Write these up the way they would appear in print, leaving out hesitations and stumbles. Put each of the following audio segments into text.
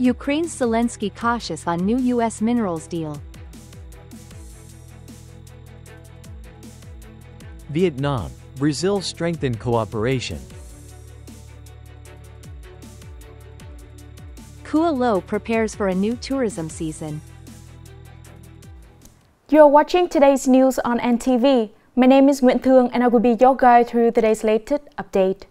Ukraine's Zelenskyy cautious on new U.S. minerals deal. Vietnam, Brazil strengthen cooperation. Cua Lo prepares for a new tourism season. You're watching today's news on NTV. My name is Nguyễn Thị and I will be your guide through today's latest update.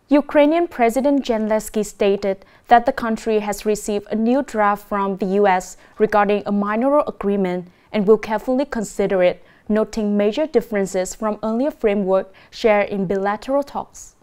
Ukrainian President Zelenskyy stated that the country has received a new draft from the US regarding a mineral agreement and will carefully consider it, noting major differences from earlier framework shared in bilateral talks.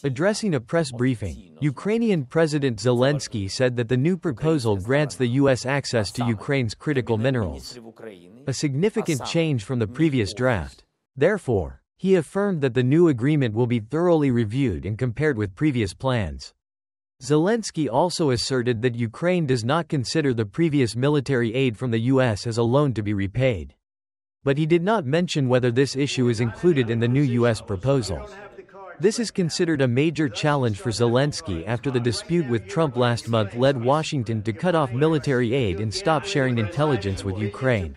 Addressing a press briefing, Ukrainian President Zelenskyy said that the new proposal grants the U.S. access to Ukraine's critical minerals, a significant change from the previous draft. Therefore, he affirmed that the new agreement will be thoroughly reviewed and compared with previous plans. Zelenskyy also asserted that Ukraine does not consider the previous military aid from the U.S. as a loan to be repaid. But he did not mention whether this issue is included in the new U.S. proposal. This is considered a major challenge for Zelenskyy after the dispute with Trump last month led Washington to cut off military aid and stop sharing intelligence with Ukraine.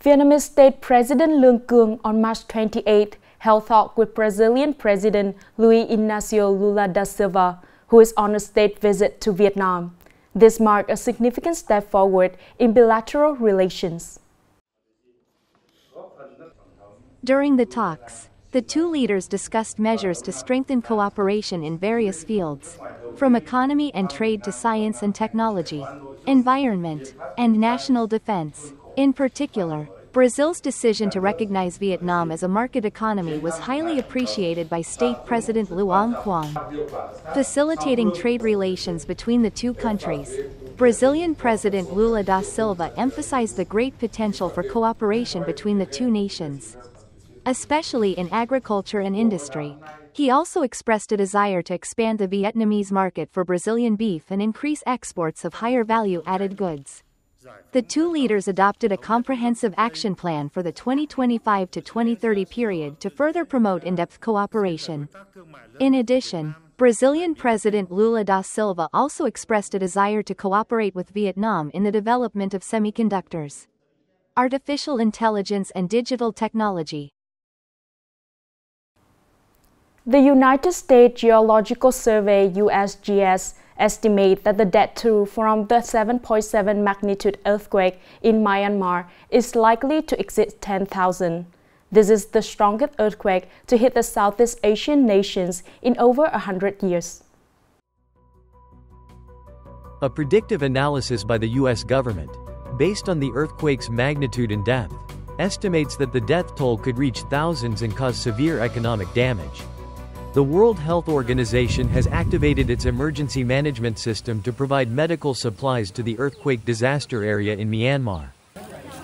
Vietnamese State President Lương Cường on March 28 held talk with Brazilian President Luiz Inácio Lula da Silva, who is on a state visit to Vietnam. This marked a significant step forward in bilateral relations. During the talks, the two leaders discussed measures to strengthen cooperation in various fields, from economy and trade to science and technology, environment, and national defense. In particular, Brazil's decision to recognize Vietnam as a market economy was highly appreciated by State President Luong Quang. Facilitating trade relations between the two countries, Brazilian President Lula da Silva emphasized the great potential for cooperation between the two nations, especially in agriculture and industry. He also expressed a desire to expand the Vietnamese market for Brazilian beef and increase exports of higher value-added goods. The two leaders adopted a comprehensive action plan for the 2025 to 2030 period to further promote in-depth cooperation. In addition, Brazilian President Lula da Silva also expressed a desire to cooperate with Vietnam in the development of semiconductors, artificial intelligence and digital technology. The United States Geological Survey (USGS) estimate that the death toll from the 7.7 magnitude earthquake in Myanmar is likely to exceed 10,000. This is the strongest earthquake to hit the Southeast Asian nations in over 100 years. A predictive analysis by the U.S. government, based on the earthquake's magnitude and depth, estimates that the death toll could reach thousands and cause severe economic damage. The World Health Organization has activated its emergency management system to provide medical supplies to the earthquake disaster area in Myanmar.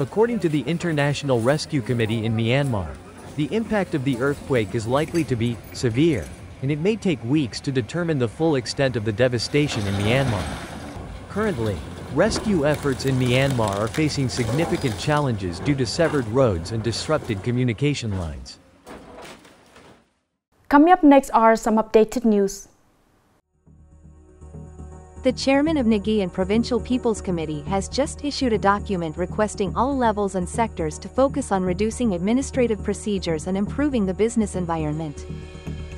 According to the International Rescue Committee in Myanmar, the impact of the earthquake is likely to be severe, and it may take weeks to determine the full extent of the devastation in Myanmar. Currently, rescue efforts in Myanmar are facing significant challenges due to severed roads and disrupted communication lines. Coming up next are some updated news. The chairman of Nghệ An Provincial People's Committee has just issued a document requesting all levels and sectors to focus on reducing administrative procedures and improving the business environment.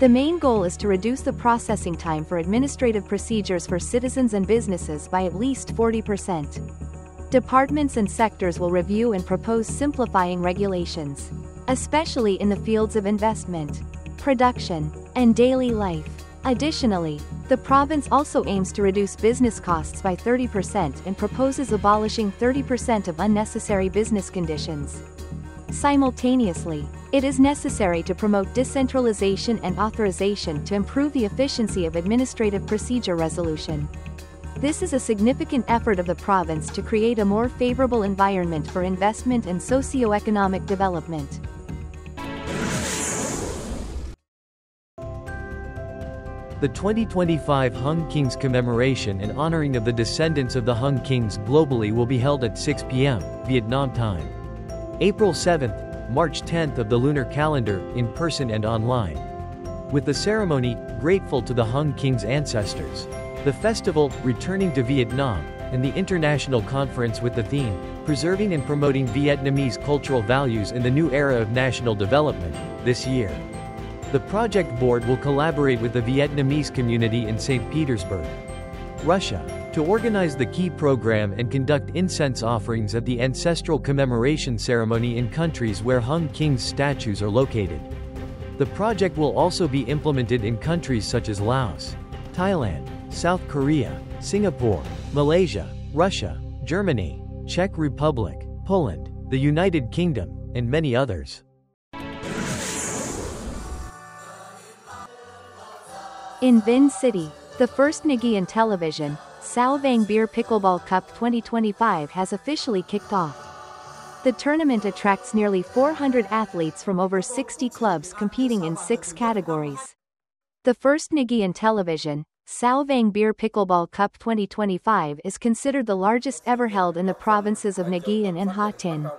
The main goal is to reduce the processing time for administrative procedures for citizens and businesses by at least 40%. Departments and sectors will review and propose simplifying regulations, especially in the fields of investment, production, and daily life. Additionally, the province also aims to reduce business costs by 30% and proposes abolishing 30% of unnecessary business conditions. Simultaneously, it is necessary to promote decentralization and authorization to improve the efficiency of administrative procedure resolution. This is a significant effort of the province to create a more favorable environment for investment and socio-economic development. The 2025 Hung Kings commemoration and honoring of the descendants of the Hung Kings globally will be held at 6 p.m. Vietnam time. April 7th, March 10th of the lunar calendar, in person and online. with the ceremony grateful to the Hung King's ancestors. The festival, returning to Vietnam, and the international conference with the theme, preserving and promoting Vietnamese cultural values in the new era of national development, this year. The project board will collaborate with the Vietnamese community in St. Petersburg, Russia, to organize the key program and conduct incense offerings at the ancestral commemoration ceremony in countries where Hung King's statues are located. The project will also be implemented in countries such as Laos, Thailand, South Korea, Singapore, Malaysia, Russia, Germany, Czech Republic, Poland, the United Kingdom, and many others. In Vinh City, the first Nghệ An television, Sao Vang Beer Pickleball Cup 2025 has officially kicked off. The tournament attracts nearly 400 athletes from over 60 clubs competing in 6 categories. The first Nghệ An television, Sao Vang Beer Pickleball Cup 2025 is considered the largest ever held in the provinces of Nghệ An and Ha Tinh.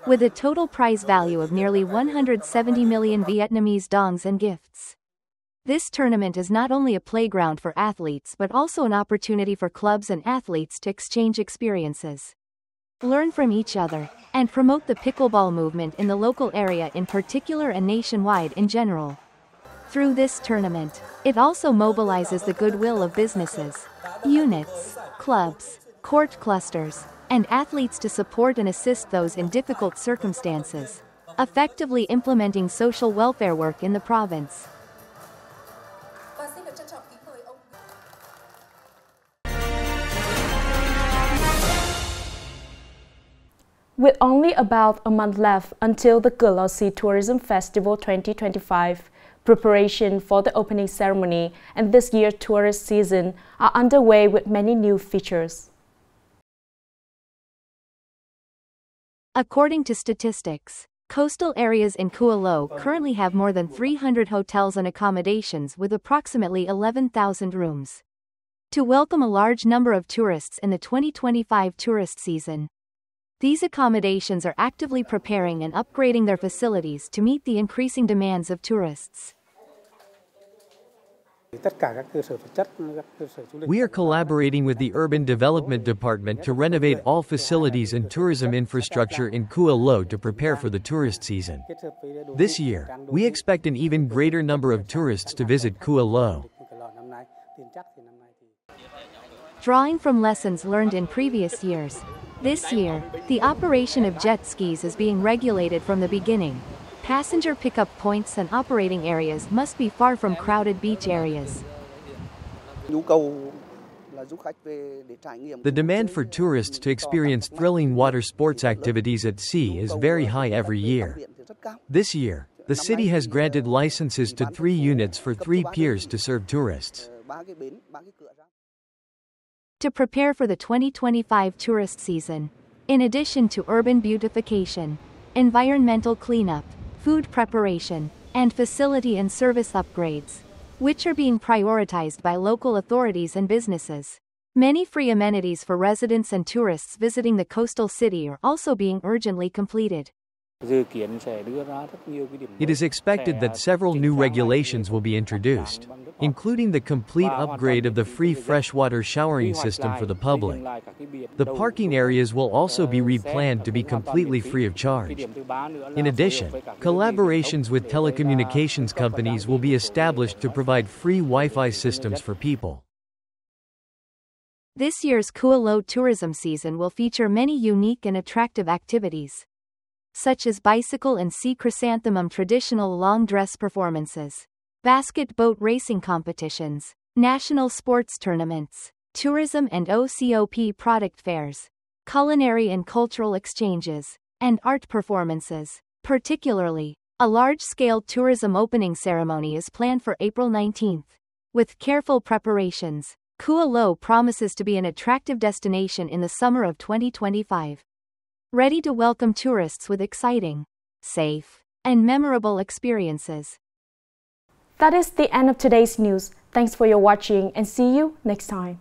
With a total prize value of nearly 170 million Vietnamese dongs and gifts. This tournament is not only a playground for athletes but also an opportunity for clubs and athletes to exchange experiences, learn from each other, and promote the pickleball movement in the local area in particular and nationwide in general. Through this tournament, it also mobilizes the goodwill of businesses, units, clubs, court clusters, and athletes to support and assist those in difficult circumstances, effectively implementing social welfare work in the province. With only about a month left until the Cua Lo Tourism Festival 2025, preparation for the opening ceremony and this year's tourist season are underway with many new features. According to statistics, coastal areas in Cua Lo currently have more than 300 hotels and accommodations with approximately 11,000 rooms. To welcome a large number of tourists in the 2025 tourist season, these accommodations are actively preparing and upgrading their facilities to meet the increasing demands of tourists. We are collaborating with the Urban Development Department to renovate all facilities and tourism infrastructure in Cua Lo to prepare for the tourist season. This year, we expect an even greater number of tourists to visit Cua Lo. Drawing from lessons learned in previous years, this year, the operation of jet skis is being regulated from the beginning. Passenger pickup points and operating areas must be far from crowded beach areas. The demand for tourists to experience thrilling water sports activities at sea is very high every year. This year, the city has granted licenses to 3 units for 3 piers to serve tourists. To prepare for the 2025 tourist season, in addition to urban beautification, environmental cleanup, food preparation, and facility and service upgrades, which are being prioritized by local authorities and businesses, many free amenities for residents and tourists visiting the coastal city are also being urgently completed. It is expected that several new regulations will be introduced, including the complete upgrade of the free freshwater showering system for the public. The parking areas will also be replanned to be completely free of charge. In addition, collaborations with telecommunications companies will be established to provide free Wi-Fi systems for people. This year's Cua Lo tourism season will feature many unique and attractive activities, such as bicycle and sea chrysanthemum traditional long dress performances, basket boat racing competitions, national sports tournaments, tourism and OCOP product fairs, culinary and cultural exchanges, and art performances. Particularly, a large-scale tourism opening ceremony is planned for April 19th. With careful preparations, Cua Lo promises to be an attractive destination in the summer of 2025. Ready to welcome tourists with exciting, safe, and memorable experiences. That is the end of today's news. Thanks for your watching and see you next time.